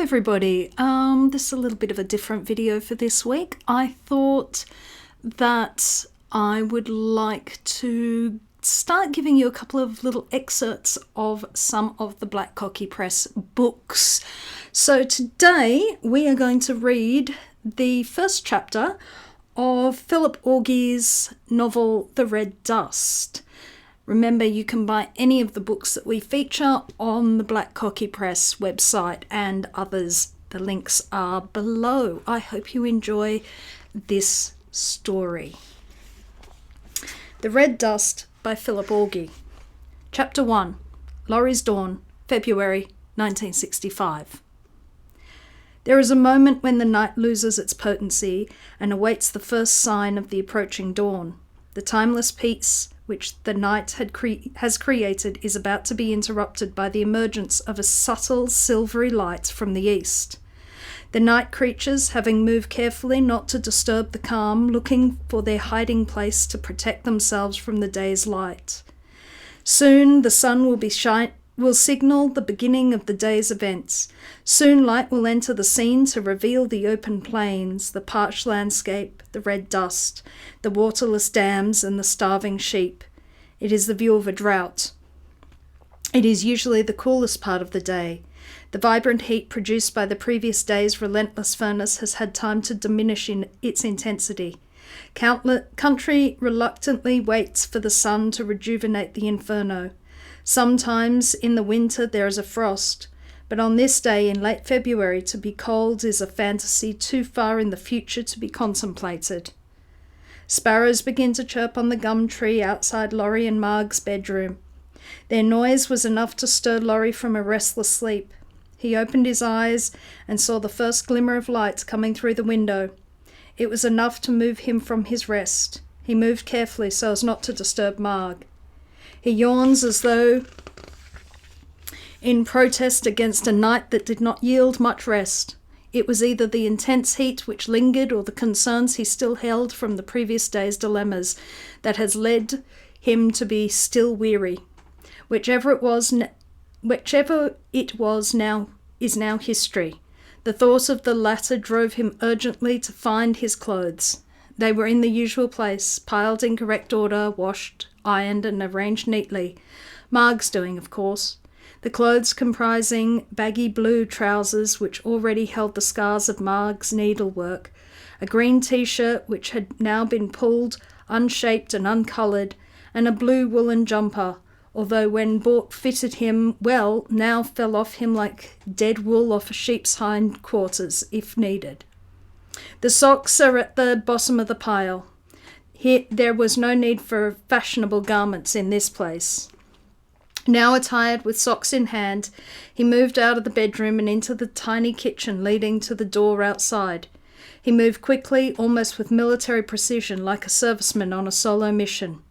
everybody. This is a little bit of a different video for this week. I thought that I would like to start giving you a couple of little excerpts of some of the Black Cocky Press books. So today we are going to read the first chapter of Philip Orgy's novel The Red Dust. Remember, you can buy any of the books that we feature on the Black Cocky Press website and others. The links are below. I hope you enjoy this story. The Red Dust by Philip Orgy. Chapter 1. Laurie's Dawn, February 1965. There is a moment when the night loses its potency and awaits the first sign of the approaching dawn. The timeless peace which the night has created is about to be interrupted by the emergence of a subtle silvery light from the east. The night creatures, having moved carefully not to disturb the calm, looking for their hiding place to protect themselves from the day's light. Soon the sun will signal the beginning of the day's events. Soon light will enter the scene to reveal the open plains, the parched landscape, the red dust, the waterless dams and the starving sheep. It is the view of a drought. It is usually the coolest part of the day. The vibrant heat produced by the previous day's relentless furnace has had time to diminish in its intensity. Country reluctantly waits for the sun to rejuvenate the inferno. Sometimes in the winter there is a frost, but on this day in late February to be cold is a fantasy too far in the future to be contemplated. Sparrows begin to chirp on the gum tree outside Laurie and Marg's bedroom. Their noise was enough to stir Laurie from a restless sleep. He opened his eyes and saw the first glimmer of light coming through the window. It was enough to move him from his rest. He moved carefully so as not to disturb Marg. He yawns as though in protest against a night that did not yield much rest. It was either the intense heat which lingered or the concerns he still held from the previous day's dilemmas that has led him to be still weary. Whichever it was now is now history. The thought of the latter drove him urgently to find his clothes. They were in the usual place, piled in correct order, washed, ironed and arranged neatly. Marg's doing, of course. The clothes comprising baggy blue trousers which already held the scars of Marg's needlework, a green t-shirt which had now been pulled, unshaped and uncoloured, and a blue woolen jumper, although when bought fitted him well, now fell off him like dead wool off a sheep's hind quarters, if needed. The socks are at the bottom of the pile. Here, there was no need for fashionable garments in this place. Now attired with socks in hand, he moved out of the bedroom and into the tiny kitchen leading to the door outside. He moved quickly, almost with military precision, like a serviceman on a solo mission.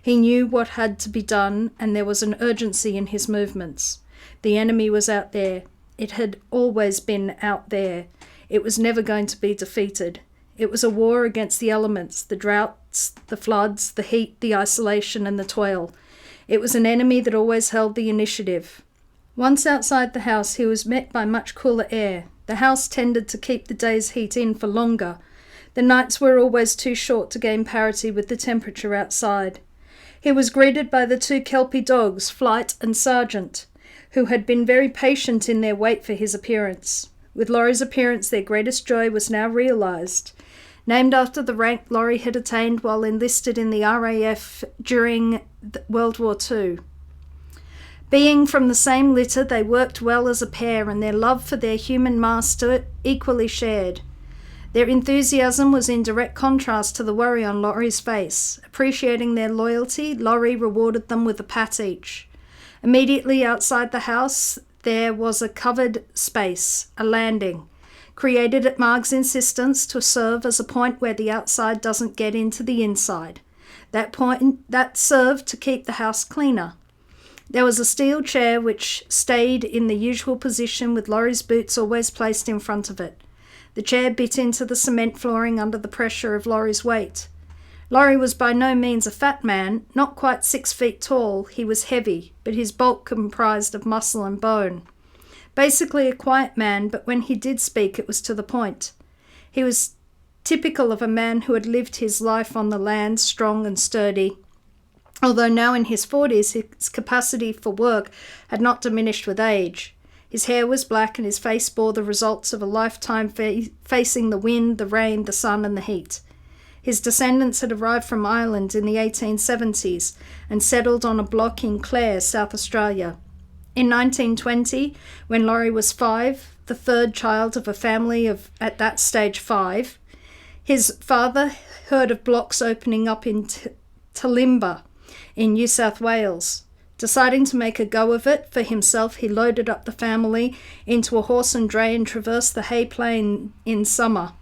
He knew what had to be done, and there was an urgency in his movements. The enemy was out there. It had always been out there. It was never going to be defeated. It was a war against the elements, the droughts, the floods, the heat, the isolation, and the toil. It was an enemy that always held the initiative. Once outside the house, he was met by much cooler air. The house tended to keep the day's heat in for longer. The nights were always too short to gain parity with the temperature outside. He was greeted by the two Kelpie dogs, Flight and Sergeant, who had been very patient in their wait for his appearance. With Laurie's appearance, their greatest joy was now realised. Named after the rank Laurie had attained while enlisted in the RAF during World War II. Being from the same litter, they worked well as a pair, and their love for their human master equally shared. Their enthusiasm was in direct contrast to the worry on Laurie's face. Appreciating their loyalty, Laurie rewarded them with a pat each. Immediately outside the house, there was a covered space, a landing, created at Marg's insistence to serve as a point where the outside doesn't get into the inside. That served to keep the house cleaner. There was a steel chair which stayed in the usual position with Laurie's boots always placed in front of it. The chair bit into the cement flooring under the pressure of Laurie's weight. Laurie was by no means a fat man, not quite 6 feet tall. He was heavy, but his bulk comprised of muscle and bone. Basically a quiet man, but when he did speak, it was to the point. He was typical of a man who had lived his life on the land, strong and sturdy. Although now in his 40s, his capacity for work had not diminished with age. His hair was black and his face bore the results of a lifetime facing the wind, the rain, the sun and the heat. His descendants had arrived from Ireland in the 1870s and settled on a block in Clare, South Australia. In 1920, when Laurie was 5, the third child of a family of, at that stage, 5, his father heard of blocks opening up in Talimba in New South Wales. Deciding to make a go of it for himself, he loaded up the family into a horse and dray and traversed the hay plain in summer.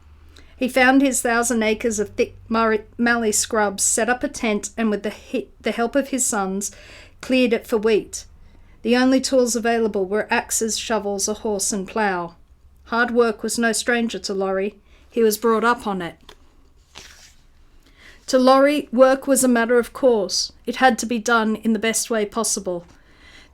He found his 1,000 acres of thick mallee scrubs, set up a tent, and with the help of his sons, cleared it for wheat. The only tools available were axes, shovels, a horse and plough. Hard work was no stranger to Laurie. He was brought up on it. To Laurie, work was a matter of course. It had to be done in the best way possible.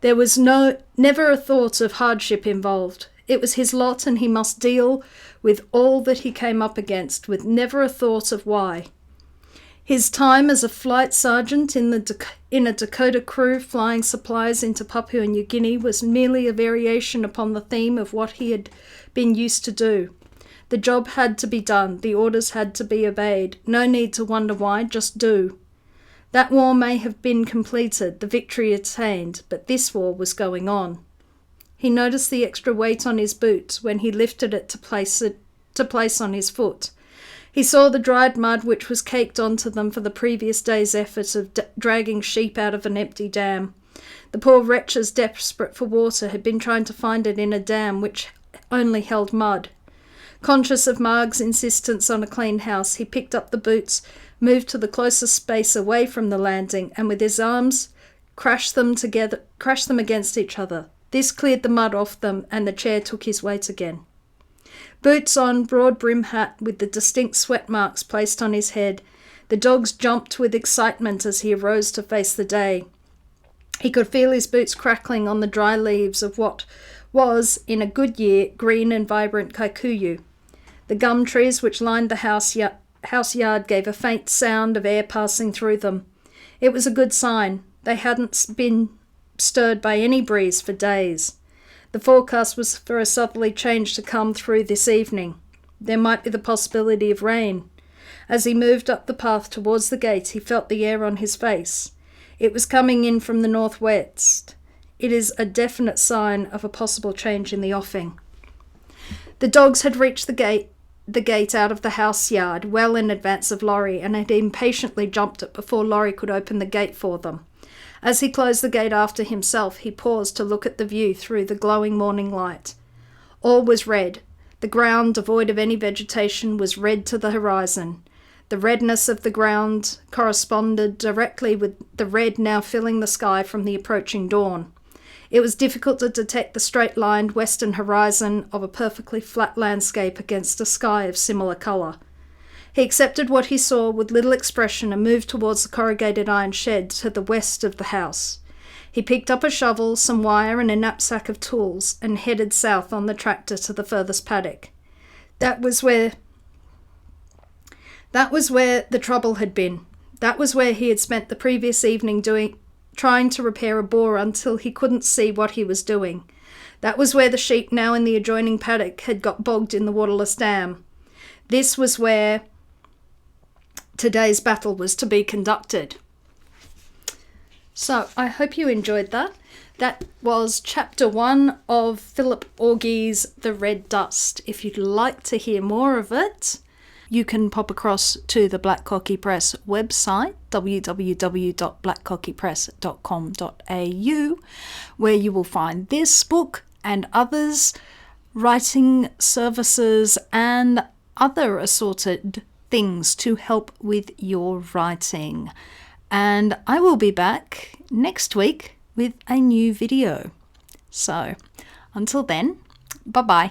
There was never a thought of hardship involved. It was his lot and he must deal with all that he came up against, with never a thought of why. His time as a flight sergeant in a Dakota crew flying supplies into Papua New Guinea was merely a variation upon the theme of what he had been used to do. The job had to be done, the orders had to be obeyed. No need to wonder why, just do. That war may have been completed, the victory attained, but this war was going on. He noticed the extra weight on his boots when he lifted it to place on his foot. He saw the dried mud which was caked onto them for the previous day's effort of dragging sheep out of an empty dam. The poor wretches, desperate for water, had been trying to find it in a dam which only held mud. Conscious of Marg's insistence on a clean house, he picked up the boots, moved to the closest space away from the landing, and with his arms crashed them against each other. This cleared the mud off them, and the chair took his weight again. Boots on, broad brim hat with the distinct sweat marks placed on his head, the dogs jumped with excitement as he arose to face the day. He could feel his boots crackling on the dry leaves of what was, in a good year, green and vibrant kikuyu. The gum trees which lined the house yard gave a faint sound of air passing through them. It was a good sign. They hadn't been stirred by any breeze for days. The forecast was for a southerly change to come through this evening. There might be the possibility of rain. As he moved up the path towards the gate, he felt the air on his face. It was coming in from the northwest. It is a definite sign of a possible change in the offing. The dogs had reached the gate out of the house yard well in advance of Laurie and had impatiently jumped it before Laurie could open the gate for them. As he closed the gate after himself, he paused to look at the view through the glowing morning light. All was red. The ground, devoid of any vegetation, was red to the horizon. The redness of the ground corresponded directly with the red now filling the sky from the approaching dawn. It was difficult to detect the straight-lined western horizon of a perfectly flat landscape against a sky of similar colour. He accepted what he saw with little expression and moved towards the corrugated iron shed to the west of the house. He picked up a shovel, some wire and a knapsack of tools and headed south on the tractor to the furthest paddock. That was where the trouble had been. That was where he had spent the previous evening trying to repair a bore until he couldn't see what he was doing. That was where the sheep now in the adjoining paddock had got bogged in the waterless dam. This was where today's battle was to be conducted. So I hope you enjoyed that. That was chapter 1 of Philip Orgy's The Red Dust. If you'd like to hear more of it, you can pop across to the Black Cocky Press website, www.blackcockypress.com.au, where you will find this book and others, writing services and other assorted things to help with your writing. And I will be back next week with a new video. So until then, bye-bye.